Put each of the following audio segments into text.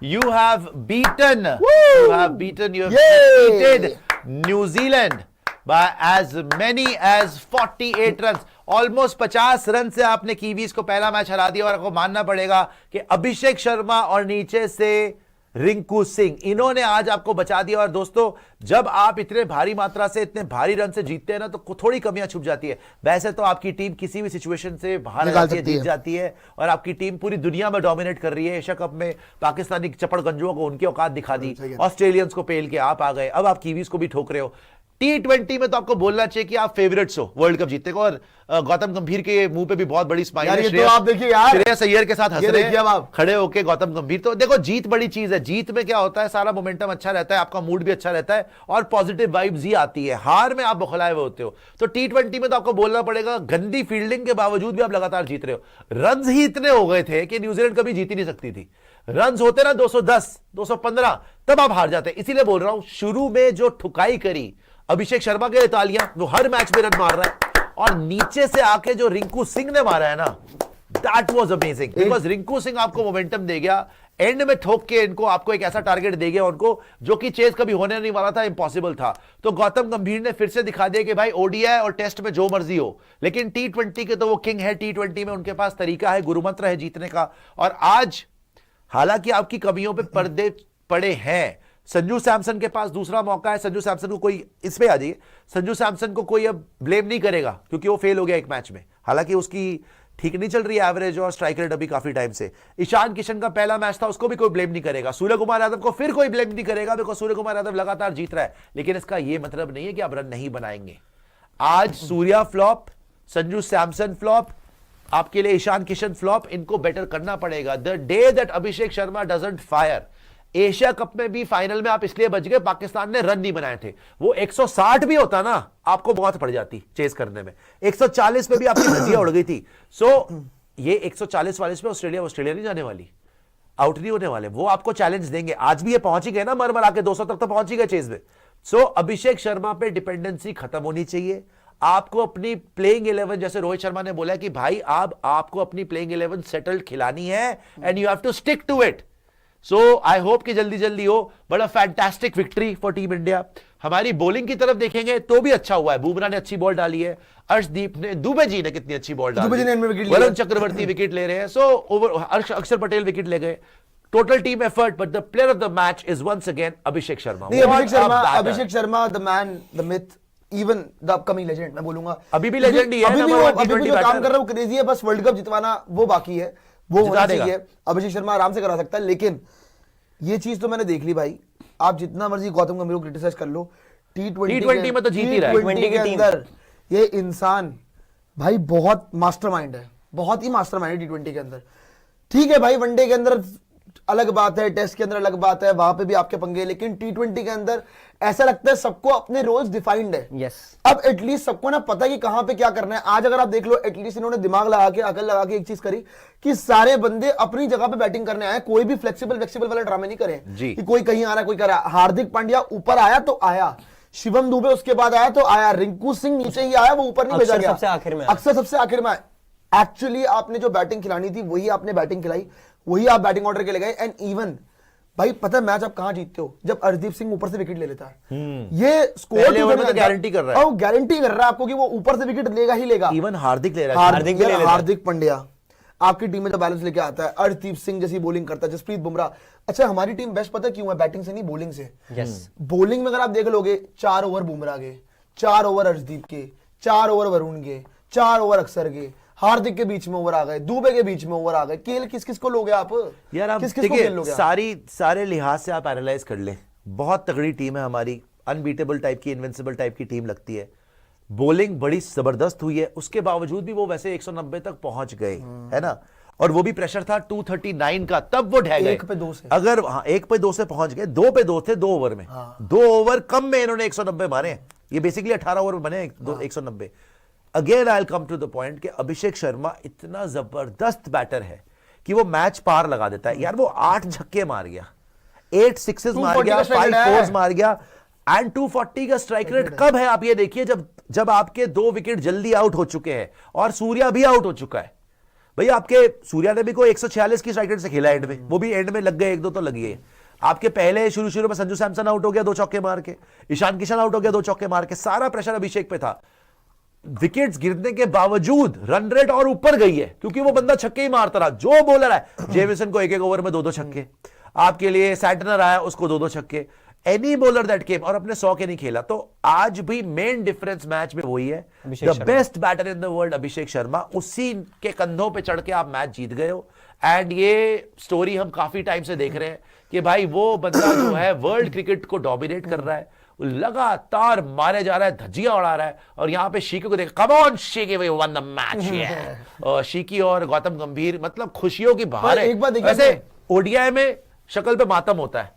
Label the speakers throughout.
Speaker 1: You have beaten defeated New Zealand by as many as 48 runs. Almost 50 run से आपने Kiwis को पहला match हरा दिया और आपको मानना पड़ेगा कि अभिषेक शर्मा और नीचे से रिंकू सिंह, इन्होंने आज आपको बचा दिया। और दोस्तों, जब आप इतने भारी मात्रा से इतने भारी रन से जीतते हैं ना, तो थोड़ी कमियां छुप जाती है। वैसे तो आपकी टीम किसी भी सिचुएशन से बाहर जाती है, जीत जाती है, और आपकी टीम पूरी दुनिया में डोमिनेट कर रही है। एशिया कप में पाकिस्तानी चपड़गंजुओं को उनकी औकात दिखा दी, ऑस्ट्रेलियंस को पेल के आप आ गए, अब आप कीवीज को भी ठोक रहे हो। T20 में तो आपको बोलना चाहिए कि आप फेवरेट्स हो वर्ल्ड कप जीतने को। और गौतम गंभीर के मुंह पे भी बहुत बड़ी स्माइल है।
Speaker 2: तो आप देखिए यार,
Speaker 1: श्रेयस अय्यर के साथ हंस रहे हैं
Speaker 2: आप
Speaker 1: खड़े होके गौतम गंभीर। तो देखो, जीत बड़ी चीज है। जीत में क्या होता है, सारा मोमेंटम अच्छा रहता है, आपका मूड भी अच्छा रहता है और पॉजिटिव वाइब्स ही आती है। हार में आप बौखलाए हुए होते हो। तो T20 में तो आपको बोलना पड़ेगा, गंदी फील्डिंग के बावजूद भी आप लगातार जीत रहे हो। रन ही इतने हो गए थे कि न्यूजीलैंड कभी जीत ही नहीं सकती थी। रन होते ना 210, 215, तब आप हार जाते। इसीलिए बोल रहा हूं, शुरू में जो ठुकाई करी अभिषेक शर्मा के तालियां, वो हर मैच में रन मार रहा है, और नीचे से आके जो रिंकू सिंह ने मारा है ना, that was amazing. Because Rinku Singh आपको मोमेंटम दे गया, एंड में ठोक के इनको आपको एक ऐसा टारगेट दे गया उनको, जो कि चेज कभी होने नहीं वाला था, इंपॉसिबल था। तो गौतम गंभीर ने फिर से दिखा दिया कि भाई ओडीआई और टेस्ट में जो मर्जी हो, लेकिन T20 के तो वो किंग है। T20 में उनके पास तरीका है, गुरुमंत्र है जीतने का। और आज हालांकि आपकी कमियों पे पर्दे पड़े हैं। संजू सैमसन के पास दूसरा मौका है। संजू सैमसन को कोई, इस पे आ जाइए, संजू सैमसन को कोई अब ब्लेम नहीं करेगा क्योंकि वो फेल हो गया एक मैच में। हालांकि उसकी ठीक नहीं चल रही है एवरेज और स्ट्राइक रेट अभी काफी टाइम से। ईशान किशन का पहला मैच था, उसको भी कोई ब्लेम नहीं करेगा। सूर्य कुमार यादव को फिर कोई ब्लेम नहीं करेगा, बिकॉज सूर्य कुमार यादव लगातार जीत रहा है। लेकिन इसका यह मतलब नहीं है कि आप रन नहीं बनाएंगे। आज सूर्या फ्लॉप, संजू सैमसन फ्लॉप, आपके लिए ईशान किशन फ्लॉप। इनको बेटर करना पड़ेगा। The day that Abhishek Sharma doesn't fire, Asia cup में भी फाइनल में आप इसलिए बच गए, पाकिस्तान ने रन नहीं बनाए थे। वो 160 भी होता ना, आपको बहुत पड़ जाती चेस करने में। 140 पे भी आपकी धजिया उड़ गई थी। ये 140 वाले पे ऑस्ट्रेलिया नहीं जाने वाली, आउट नहीं होने वाले। वो आपको चैलेंज देंगे। आज भी ये पहुंच ही गए ना, मर आके 200 तक तो पहुंच ही गए चेस में। अभिषेक शर्मा पे डिपेंडेंसी खत्म होनी चाहिए। आपको अपनी प्लेइंग 11, जैसे रोहित शर्मा ने बोला कि भाई आपको अपनी प्लेइंग 11 सेटल्ड खिलानी है, and you have to stick to it. I hope कि जल्दी जल्दी हो। बड़ा fantastic victory for team India. हमारी बॉलिंग की तरफ देखेंगे तो भी अच्छा हुआ है। बुमराह ने अच्छी बॉल डाली है, अर्शदीप ने, दुबे जी ने कितनी अच्छी बॉल डाली है, वरुण चक्रवर्ती विकेट ले रहे हैं। अक्षर पटेल विकेट ले गए। Total team effort, but the player of the match is once again Abhishek Sharma.
Speaker 2: Abhishek Sharma the man, the myth, even the upcoming legend मैं बोलूंगा।
Speaker 1: अभी भी लेजेंड ही है,
Speaker 2: अभी भी जो काम कर रहा है वो क्रेजी है। बस वर्ल्ड कप जितवाना वो बाकी है, वो होना चाहिए। अभिषेक शर्मा आराम से करा सकता है। लेकिन ये चीज तो मैंने देख ली भाई, आप जितना मर्जी गौतम गंभीर को क्रिटिसाइज कर लो, T20
Speaker 1: में तो जीत ही रहा है।
Speaker 2: T20 के अंदर ये इंसान भाई बहुत मास्टरमाइंड है, बहुत ही मास्टरमाइंड है T20 के अंदर। ठीक है भाई, वनडे के अंदर अलग बात है, टेस्ट के अंदर अलग बात है, वहां पे भी आपके पंगे। लेकिन T20 के अंदर ऐसा लगता है सबको अपने रोल्स डिफाइंड है।
Speaker 3: yes.
Speaker 2: अब एटलीस्ट सबको ना पता है कि कहां पे क्या करना है। आज अगर आप देख लो, एटलीस्ट इन्होंने दिमाग लगा के, अकल लगा के एक चीज करी कि सारे बंदे अपनी जगह पे बैटिंग करने आए। कोई भी फ्लेक्सिबल वाले ड्रामे नहीं करे कि कोई कहीं आ रहा है, कोई कर रहा है। हार्दिक पांड्या ऊपर आया तो आया, शिवम दुबे उसके बाद आया तो आया, रिंकू सिंह नीचे ही आया, वो ऊपर नहीं भेजा गया, अक्सर सबसे आखिर में। एक्चुअली आपने जो बैटिंग खिलानी थी वही आपने बैटिंग खिलाई, वही आप बैटिंग ऑर्डर के ले गए। एंड इवन भाई पता है मैच आप कहां जीतते हो, जब अर्शदीप सिंह ऊपर से विकेट ले लेता है। ये स्कोर
Speaker 1: तो गारंटी कर रहा है,
Speaker 2: गारंटी कर रहा है आपको कि वो ऊपर से विकेट लेगा ही लेगा।
Speaker 1: इवन हार्दिक ले रहा है,
Speaker 2: हार्दिक पांड्या आपकी टीम में जब बैलेंस लेके आता है, अर्शदीप सिंह जैसी बॉलिंग करता है, जसप्रीत बुमराह। अच्छा, हमारी टीम बेस्ट पता क्यों है? बैटिंग से नहीं, बॉलिंग से। बॉलिंग में अगर आप देख लोगे, 4 ओवर बुमराह के, 4 ओवर अर्शदीप के, 4 ओवर वरुण के, 4 ओवर अक्षर के, हार्दिक के बीच में ओवर आ गए, दुबे के बीच में ओवर आ गए। केल किस किस को लोगे आप
Speaker 1: यार? आप देखिए, सारे लिहाज से आप एनालाइज कर ले, बहुत तगड़ी टीम है हमारी, अनबीटेबल टाइप की, इनविंसिबल टाइप की टीम लगती है। बॉलिंग बड़ी जबरदस्त हुई है, उसके बावजूद भी वो वैसे 190 तक पहुंच गए, है ना। और वो भी प्रेशर था 239 का, तब वो ढह गए।
Speaker 2: 1 पे 2 से,
Speaker 1: अगर 1 पे 2 से पहुंच गए, 2 पे 2 थे 2 ओवर में। 2 ओवर कम में इन्होंने 190 मारे। ये बेसिकली 18 ओवर बने 190। Again I will come to the point कि अभिषेक शर्मा इतना जबरदस्त बैटर है कि वो मैच पार लगा देता है। यार वो 8 छक्के मार गया, 8 सिक्सेस मार गया, 5 फोर्स मार गया, एंड 240 का स्ट्राइक रेट कब है आप ये देखिए, जब आपके 2 विकेट जल्दी आउट हो चुके हैं और सूर्या भी आउट हो चुका है। भैया आपके सूर्या ने भी कोई 146 की स्ट्राइक रेट से खेला एंड में, वो भी एंड में लग गए, एक दो तो लगी है। आपके पहले शुरू में संजू सैमसन आउट हो गया 2 चौके मार के, ईशान किशन आउट हो गया 2 चौके मार के, सारा प्रेशर अभिषेक पे था। विकेट्स गिरने के बावजूद रन रेट और ऊपर गई है क्योंकि वो बंदा छक्के ही मारता रहा। जो बॉलर है, जेमिसन को 1-1 ओवर में 2-2 छक्के, आपके लिए सैंटनर आया उसको 2-2 छक्के, एनी बॉलर दैट केम, और अपने 100 के नहीं खेला। तो आज भी मेन डिफरेंस मैच में वही है, the best batter in the world Abhishek Sharma, उसी के कंधों पे चढ़ के आप मैच जीत गए हो। एंड ये स्टोरी हम काफी टाइम से देख रहे हैं कि भाई वो बंदा जो है वर्ल्ड क्रिकेट को डोमिनेट कर रहा है, लगातार मारे जा रहा है, धज्जियां उड़ा रहा है। और यहां पे शीकी को देख, कम ऑन शीकी, वी वन द मैच। शीकी और गौतम गंभीर मतलब खुशियों की बहार है। वैसे ओडीआई में शक्ल पे मातम होता है,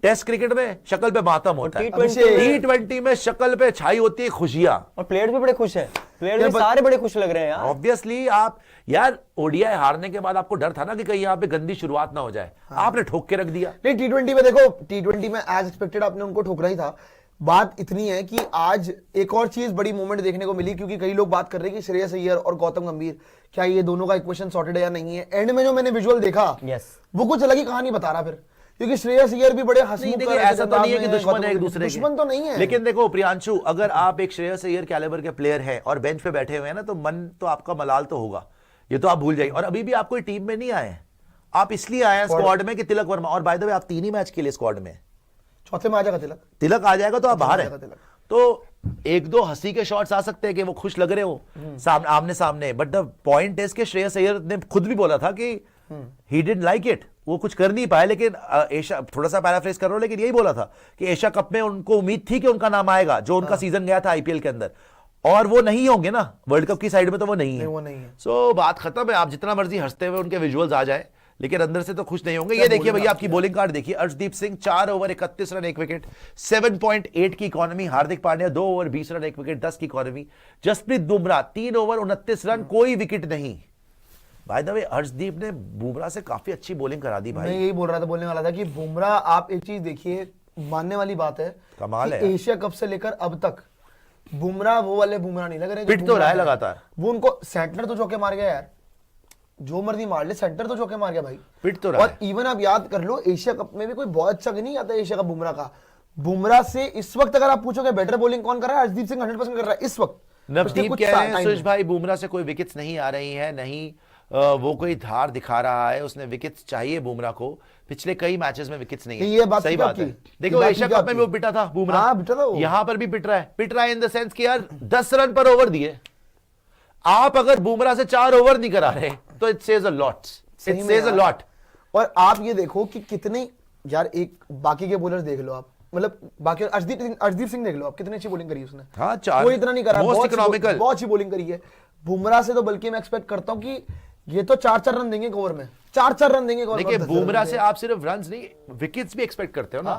Speaker 1: टेस्ट क्रिकेट में शक्ल पे मातम होता है, T20 में शक्ल पे छाई होती है खुशियां।
Speaker 3: और प्लेयर भी बड़े खुश हैं, प्लेयर भी सारे बड़े खुश लग रहे हैं यार।
Speaker 1: ऑब्वियसली आप यार ओडीआई हारने के बाद आपको डर था ना कि कहीं यहाँ पे गंदी शुरुआत ना हो जाए, आपने ठोक के रख दिया।
Speaker 2: नहीं, T20 में देखो, T20 में एज एक्सपेक्टेड आपने उनको ठोकरा ही था। बात इतनी है कि आज एक और चीज बड़ी मोमेंट देखने को मिली, क्योंकि कई लोग बात कर रहे हैं कि श्रेयस अय्यर और गौतम गंभीर, क्या ये दोनों का इक्वेशन सॉर्टेड है या नहीं है। एंड में जो मैंने विजुअल देखा, वो कुछ अलग ही कहानी बता रहा फिर, क्योंकि श्रेयस अय्यर भी बड़े हंसमुख,
Speaker 1: ऐसा तो नहीं है कि दुश्मन है एक दूसरे के,
Speaker 2: दुश्मन तो नहीं है।
Speaker 1: लेकिन देखो प्रियांशु, अगर आप एक श्रेयस अय्यर कैलिबर के प्लेयर हैं और बेंच पे बैठे हुए हैं ना, तो मन तो आपका मलाल तो होगा, ये तो आप भूल जाइए। और अभी भी आप कोई टीम में नहीं आए हैं, आप इसलिए आए हैं स्क्वाड में कि तिलक वर्मा, और बाय द वे आप 3 ही मैच के लिए स्क्वाड में,
Speaker 2: चौथे में आ जाएगा
Speaker 1: तिलक आ जाएगा तो आप बाहर हैं। तो 1-2 हंसी के शॉट्स आ सकते हैं कि वो खुश लग रहे हो आमने सामने, बट द पॉइंट इज कि श्रेयस अय्यर ने खुद भी बोला था कि ही डिडंट लाइक इट, वो कुछ कर नहीं पाए। लेकिन एशिया, थोड़ा सा पैराफ्रेज कर रहा हूं, लेकिन यही बोला था कि एशिया कप में उनको उम्मीद थी कि उनका नाम आएगा, जो उनका सीजन गया था आईपीएल के अंदर, और वो नहीं होंगे ना वर्ल्ड कप की साइड में, तो वो नहीं है। सो बात खत्म है। आप जितना मर्जी हंसते हुए उनके विजुअल्स आ जाए, लेकिन अंदर से तो खुश नहीं होंगे। ये देखिए भैया आपकी बॉलिंग कार्ड देखिए, Arshdeep Singh 4 over 31 run 1 wicket, 7.8 की economy. Hardik Pandya 2 over 20 run 1 wicket, 10 की economy. Jasprit Bumrah 3 over 29 run, कोई विकेट नहीं। बाय द वे अर्शदीप ने बुमराह से काफी अच्छी बॉलिंग करा दी भाई।
Speaker 2: मैं यही बोल रहा था, बोलने वाला था कि बुमराह, आप एक चीज देखिए, मानने वाली बात है,
Speaker 1: कमाल है।
Speaker 2: एशिया कप से लेकर अब तक बुमराह वो वाले बुमराह नहीं लग रहे,
Speaker 1: पिट तो रहा है लगातार।
Speaker 2: वो उनको सेंटर तो चौके मार गया यार, जो मर्जी मार ले, सेंटर तो चौके मार गया भाई,
Speaker 1: पिट तो रहा
Speaker 2: है। और इवन आप याद कर लो, एशिया कप में भी कोई बहुत अच्छा नहीं आता एशिया कप बुमराह का। बुमराह से इस वक्त अगर आप पूछोगे बेटर बॉलिंग कौन कर रहा है, अर्शदीप सिंह 100% कर रहा है इस वक्त।
Speaker 1: नवदीप कह रहे हैं सुरेश भाई बुमराह से कोई विकेट्स नहीं आ रही है, नहीं वो कोई धार दिखा रहा है, उसने विकेट्स चाहिए बुमराह को, पिछले कई मैचेस में विकेट्स नहीं है।
Speaker 2: ये बात
Speaker 1: सही बात है। देखो एशिया कप में भी वो पिटा था बुमराह, यहां पर भी पिट रहा है इन द सेंस कि यार 10 रन पर ओवर दिए। आप अगर बुमराह से 4 ओवर नहीं करा रहे तो it says a lot, it says a lot.
Speaker 2: और आप ये देखो कि कितने यार, एक बाकी के बॉलर्स देख लो आप, मतलब बाकी अर्शदीप सिंह देख लो आप, कितनी अच्छी बॉलिंग करी उसने।
Speaker 1: हाँ, 4
Speaker 2: वो इतना नहीं करा,
Speaker 1: बहुत इकोनॉमिकल,
Speaker 2: बहुत अच्छी बॉलिंग करी है। बुमराह से तो बल्कि मैं एक्सपेक्ट करता हूं कि ये तो 4-4 रन देंगे ओवर में, 4-4 रन देंगे।
Speaker 1: देखिए बुमराह से आप सिर्फ रन्स नहीं, विकेट्स भी एक्सपेक्ट करते हो ना।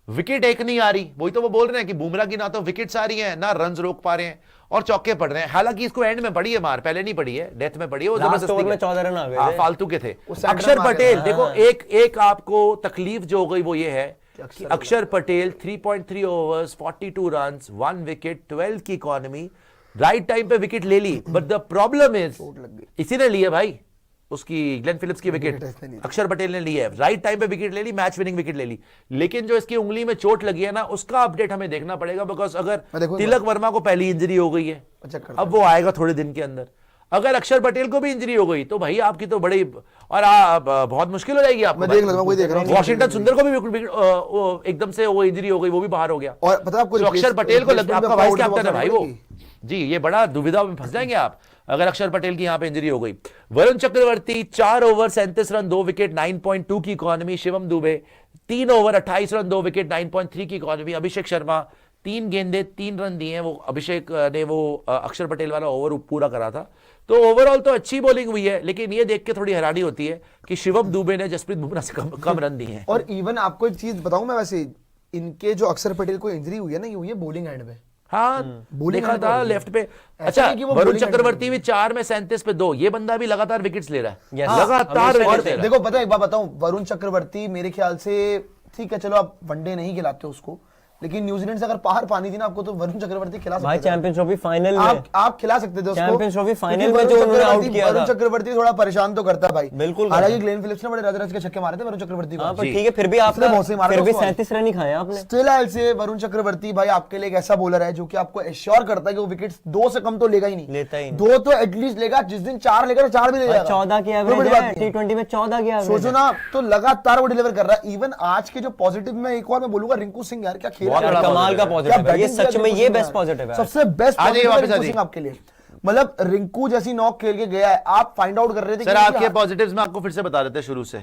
Speaker 1: विकेट एक नहीं आ रही, वही तो वो बोल रहे हैं कि बुमराह की ना तो विकेट्स आ रही हैं, ना रन्स रोक पा रहे हैं, और चौके पड़ रहे हैं। हालांकि इसको एंड में पड़ी है मार, पहले नहीं पड़ी है, डेथ में पड़ी है, वो
Speaker 3: जबरदस्ती में 14 रन आ गए,
Speaker 1: फालतू के थे। अक्षर पटेल देखो, एक आपको तकलीफ जो हो गई वो ये है कि अक्षर पटेल 3.3 ओवर्स 42 रन 1 विकेट 12 की इकोनॉमी, राइट टाइम पे विकेट ले ली, बट द प्रॉब्लम इज इसी ने ली है भाई, उसकी ग्लेन फिलिप्स की विकेट अक्षर पटेल ने ली है, राइट टाइम पे विकेट ले ली, मैच विनिंग विकेट ले ली। लेकिन जो इसकी उंगली में चोट लगी है ना, उसका अपडेट हमें देखना पड़ेगा, बिकॉज अगर तिलक वर्मा को पहली इंजरी हो गई है, अब वो आएगा थोड़े दिन के अंदर, अगर अक्षर पटेल को भी इंजरी हो गई तो भाई आपकी तो बड़ी और बहुत मुश्किल हो जाएगी आपको। वॉशिंगटन सुंदर को भी एकदम से वो इंजरी हो गई, वो भी बाहर हो गया।
Speaker 2: और पता है आपको,
Speaker 1: अक्षर पटेल को आपका वाइस कैप्टन है भाई वो, जी ये बड़ा दुविधा में फंस जाएंगे आप अगर अक्षर पटेल की यहां पे इंजरी हो गई। Varun Chakravarthy 4 over 37 run 2 wicket 9.2 की economy. Shivam Dubey 3 over 28 run 2 wicket 9.3 की इकोनॉमी। अभिषेक शर्मा 3 गेंदे 3 रन दिए हैं, वो अभिषेक ने वो अक्षर पटेल वाला ओवर पूरा करा था। तो ओवरऑल तो अच्छी बॉलिंग हुई है, लेकिन ये देख के थोड़ी हैरानी होती है कि शिवम दुबे ने जसप्रीत बुमराह से कम रन दिए हैं।
Speaker 2: और इवन आपको एक चीज बताऊं मैं, वैसे इनके जो अक्षर पटेल को इंजरी हुई है ना, ये हुई है बॉलिंग एंड पे।
Speaker 1: हाँ देखा था लेफ्ट पे। अच्छा वरुण चक्रवर्ती भी 4 में 37 पे 2, ये बंदा भी लगातार विकेट्स ले रहा है, लगातार विकेट्स ले रहा है।
Speaker 2: देखो पता है, एक बात बताऊं, वरुण चक्रवर्ती मेरे ख्याल से ठीक है, चलो आप वनडे नहीं खिलाते उसको, लेकिन न्यूजीलैंड से अगर पार पानी थी ना आपको, तो वरुण चक्रवर्ती खिला सकते
Speaker 3: भाई
Speaker 2: थे।
Speaker 3: चैंपियंस ट्रॉफी फाइनल में
Speaker 2: आप खिला सकते थे उसको।
Speaker 3: चैंपियंस ट्रॉफी फाइनल
Speaker 2: क्योंकि
Speaker 3: में जो
Speaker 2: वरुण
Speaker 3: उन्होंने आउट
Speaker 2: चक्रवर्ती-
Speaker 3: किया
Speaker 2: वरुण
Speaker 3: था।
Speaker 2: चक्रवर्ती थोड़ा परेशान तो करता है भाई,
Speaker 3: बिल्कुल
Speaker 2: हालांकि
Speaker 3: करता
Speaker 2: ग्लेन फिलिप्स ने बड़े रज के छक्के मारे थे वरुण चक्रवर्ती को।
Speaker 3: हाँ, पर
Speaker 2: जी।
Speaker 3: ठीक है, फिर भी
Speaker 2: उसने
Speaker 3: आपने
Speaker 2: बहुत सही मारा
Speaker 3: फिर
Speaker 2: था
Speaker 3: भी
Speaker 2: उसको।
Speaker 3: 37 रन ही खाए आपने।
Speaker 2: स्टिल आई से वरुण चक्रवर्ती भाई आपके लिए एक ऐसा बॉलर है जो कि आपको एश्योर करता है कि वो विकेट्स 2 से कम तो लेगा ही नहीं,
Speaker 3: लेता ही नहीं।
Speaker 2: 2 तो एटलीस्ट लेगा, जिस दिन 4 लेगा तो 4 भी ले जाएगा।
Speaker 3: 14 की
Speaker 2: कोई बड़ी
Speaker 3: एवरेज
Speaker 2: बात
Speaker 3: है,
Speaker 2: नहीं है।
Speaker 3: T20 में 14 की एवरेज
Speaker 2: सोचो ना, तो लगातार वो डिलीवर कर रहा है। इवन आज के जो पॉजिटिव में एक और मैं बोलूंगा, रिंकू सिंह यार क्या खेल
Speaker 1: बहुत
Speaker 2: रहा है।
Speaker 1: बड़ा
Speaker 3: कमाल का
Speaker 1: positive
Speaker 3: पॉजिटिव है, ये
Speaker 2: batting किया
Speaker 3: सच में
Speaker 2: रिंकू
Speaker 3: ये
Speaker 2: सिंह
Speaker 3: बेस्ट
Speaker 2: यार।
Speaker 3: पॉजिटिव है।
Speaker 2: सबसे बेस्ट
Speaker 1: आ जाइए
Speaker 2: पॉजिटिव
Speaker 1: वापस, आ
Speaker 2: रिंकू
Speaker 1: जाइए।
Speaker 2: सिंह आपके लिए। मतलब रिंकू जैसी नॉक खेल के गया है, आप फाइंड आउट कर रहे थे
Speaker 1: सर
Speaker 2: कि
Speaker 1: आपके
Speaker 2: क्या-
Speaker 1: पॉजिटिव्स में आपको फिर से बता देते हैं शुरू से।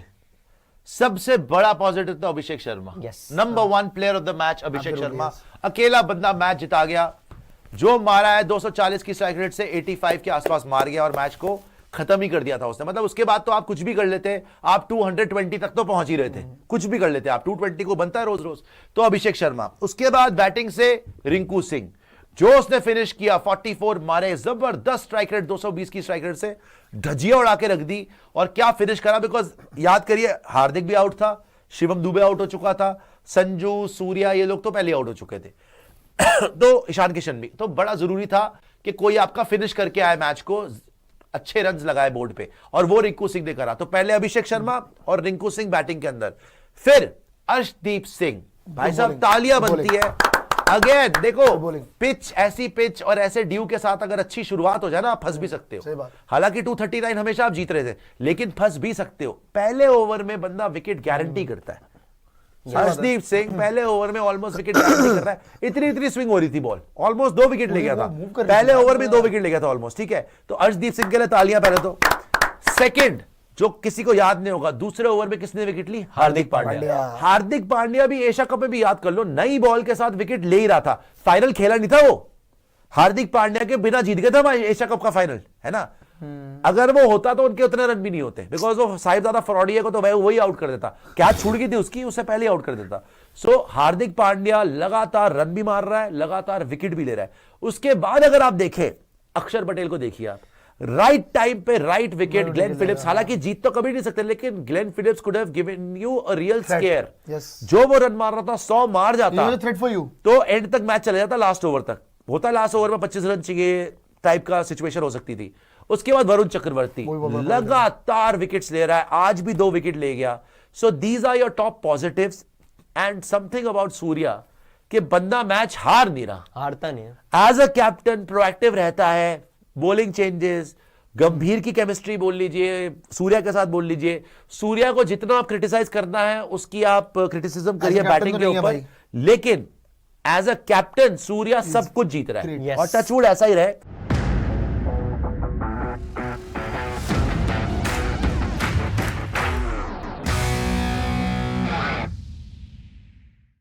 Speaker 1: सबसे बड़ा पॉजिटिव तो Abhishek Sharma,
Speaker 3: Yes.
Speaker 1: Number 1 player of the match Abhishek
Speaker 2: Absolutely,
Speaker 1: Sharma.
Speaker 2: yes.
Speaker 1: अकेला बंदा मैच जिता गया, जो मारा है 240 की स्ट्राइक रेट से 85 के आसपास मार गया और मैच को खत्म ही कर दिया था उसने। मतलब उसके बाद तो आप कुछ भी कर लेते, आप 220 तक तो पहुंच ही रहे थे, कुछ भी कर लेते आप, 220 को बनता है रोज रोज। तो अभिषेक शर्मा, उसके बाद बैटिंग से रिंकू सिंह, जो उसने फिनिश किया 44 मारे, जबरदस्त स्ट्राइक रेट 220 की स्ट्राइक रेट से धजिया उड़ा के रख दी। और क्या फिनिश करा, बिकॉज याद करिए हार्दिक भी आउट था, शिवम दुबे आउट हो चुका था, संजू सूर्या ये लोग तो पहले आउट हो चुके थे तो ईशान किशन भी। तो बड़ा जरूरी था कि कोई आपका फिनिश करके आए मैच को, अच्छे रन्स लगाए बोर्ड पे, और वो रिंकू सिंह ने करा। तो पहले अभिषेक शर्मा और रिंकू सिंह बैटिंग के अंदर, फिर अर्शदीप सिंह। भाई साहब तालियां बनती है अगेन। देखो पिच, ऐसी पिच और ऐसे ड्यू के साथ अगर अच्छी शुरुआत हो जाए ना, आप फंस भी सकते
Speaker 2: सही
Speaker 1: हो।
Speaker 2: बात।
Speaker 1: हालांकि 239 हमेशा आप जीत रहे थे, लेकिन फंस भी सकते हो। पहले ओवर में बंदा विकेट गारंटी करता है। अर्शदीप सिंह पहले ओवर में ऑलमोस्ट विकेट गारंटी कर रहा है। इतनी स्विंग हो रही थी बॉल, ऑलमोस्ट 2 विकेट ले गया था
Speaker 2: move कर रही थी
Speaker 1: पहले
Speaker 2: यार।
Speaker 1: ओवर में, 2 विकेट ले गया था ऑलमोस्ट। ठीक है, तो अर्शदीप सिंह के लिए तालियां पहले तो। सेकंड, जो किसी को याद नहीं होगा, दूसरे ओवर में किसने विकेट ली? हार्दिक पांड्या। हार्दिक पांड्या भी एशिया कप में भी याद कर लो, नई बॉल के साथ विकेट ले ही रहा था, फाइनल खेला नहीं था वो। हार्दिक पांड्या के बिना जीत गए था एशिया कप का फाइनल, है ना। अगर वो होता तो उनके उतने रन भी नहीं होते, बिकॉज वो साहिबजादा फ्रॉडिया को तो वही आउट कर देता, कैच छूट गई थी उसकी, उससे पहले आउट कर देता। सो हार्दिक पांड्या लगातार रन भी मार रहा है, लगातार विकेट भी ले रहा है। उसके बाद अगर आप देखें अक्षर पटेल को, देखिए आप, राइट टाइम पे राइट विकेट। ग्लेन फिलिप्स, हालांकि जीत तो कभी नहीं सकते, लेकिन Glenn Phillips could have given you a real square. जो वो रन मार रहा था, 100 मार जाता
Speaker 2: थ्रेट फॉर यू,
Speaker 1: तो एंड तक मैच चला जाता, लास्ट ओवर तक होता। लास्ट ओवर में 25 रन चाहिए टाइप का सिचुएशन हो सकती थी। उसके बाद वरुण चक्रवर्ती लगातार विकेट्स ले रहा है, आज भी 2 विकेट ले गया। So these are your top positives. And something about Surya, कि बंदा मैच हार नहीं रहा,
Speaker 3: हारता नहीं है।
Speaker 1: एज अ कैप्टन प्रोएक्टिव रहता है, बॉलिंग चेंजेस, गंभीर की केमिस्ट्री बोल लीजिए, सूर्या के साथ बोल लीजिए। सूर्या को जितना आप क्रिटिसाइज करना है उसकी आप क्रिटिसिज्म करिए बैटिंग के ऊपर, लेकिन एज अ कैप्टन सूर्या सब कुछ जीत रहा है, और टचवुड ऐसा ही रहे।